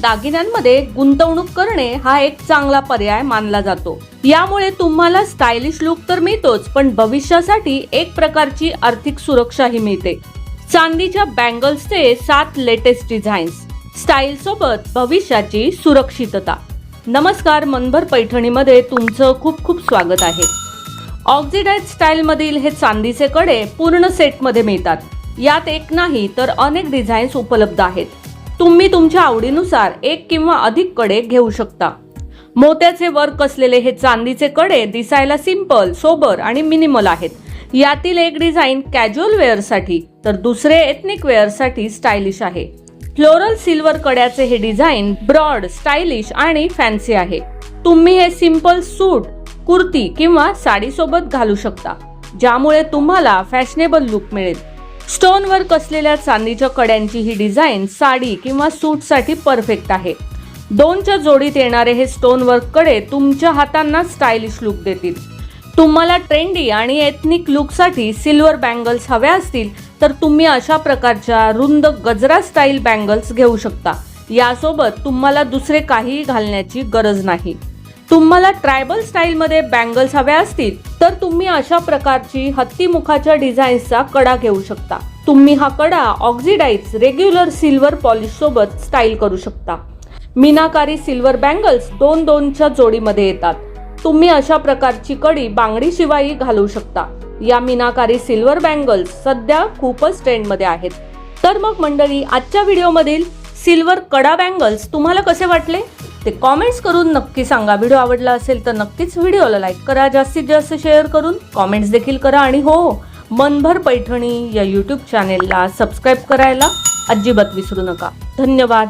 दागिन्यांमध्ये गुंतवणूक करणे हा एक चांगला पर्याय मानला जातो। यामुळे तुम्हाला स्टायलिश लुक तर मिळतोच, पण भविष्यासाठी एक प्रकारची आर्थिक सुरक्षाही मिळते। चांदीच्या बँगल्सचे 7 लेटेस्ट डिझाईन्स, स्टाईल सोबत भविष्याची सुरक्षितता। नमस्कार, मनभर पैठणीमध्ये तुमचं खूप खूप स्वागत आहे। ऑक्सिडाइज स्टाईल मधील हे चांदीचे कडे पूर्ण सेट मध्ये मिळतात। यात एक नाही तर अनेक डिझाईन्स उपलब्ध आहेत। तुम्ही तुमच्या आवडीनुसार एक किंवा अधिक कडे घेऊ शकता। मोत्याचे वर्क असलेले हे चांदीचे कडे दिसायला सिंपल, सोबर आणि मिनिमल आहेत। यातील एक डिझाईन कॅज्युअल वेअर साठी तर दुसरे एथनिक वेअर साठी स्टायलिश आहे। फ्लोरल सिल्वर कड्याचे हे डिझाईन ब्रॉड, स्टायलिश आणि फॅन्सी आहे। तुम्ही हे सिंपल सूट, कुर्ती किंवा साडी सोबत घालू शकता, ज्यामुळे तुम्हाला फॅशनेबल लुक मिळेल। स्टोन वर्क असलेल्या चांदीच्या कड्यांची ही डिझाईन साडी किंवा सूट साठी परफेक्ट आहे। 2च्या जोडीत येणारे हे स्टोन वर्क कडे तुमच्या हातांना स्टायलिश लुक देतील। तुम्हाला ट्रेंडी आणि एथनिक लुक साठी सिल्वर बँगल्स हव्या असतील तर तुम्ही अशा प्रकारच्या रुंद गजरा स्टाईल बँगल्स घेऊ शकता। यासोबत तुम्हाला दुसरे काही घालण्याची गरज नाही। तुम्हाला ट्रायबल स्टाईल मध्ये बँगल्स हव्या असतील तर तुम्ही अशा प्रकारची हत्तीमुखाच्या डिझाईन्सचा कडा घेऊ शकता। तुम्ही हा कडा ऑक्सिडाइज रेग्युलर सिल्वर पॉलिश सोबत स्टाईल करू शकता। मीनाकारी सिल्वर बँगल्स 2-2च्या जोडीमध्ये येतात। तुम्ही अशा प्रकारची कडी बांगडी शिवाय घालू शकता। या मीनाकारी सिल्वर बँगल्स सध्या खूपच ट्रेंड मध्ये आहेत। तर मग मंडळी, आजच्या व्हिडिओमधील सिल्वर कडा बँगल्स तुम्हाला कसे वाटले ते कमेंट्स करून नक्की सांगा। व्हिडिओ आवडला असेल तर नक्कीच व्हिडिओला लाईक करा, जास्तीत जास्त शेअर करून कमेंट्स देखील करा आणि हो, मनभर पैठणी या यूट्यूब चॅनेलला सबस्क्राईब करायला अजिबात विसरू नका। धन्यवाद।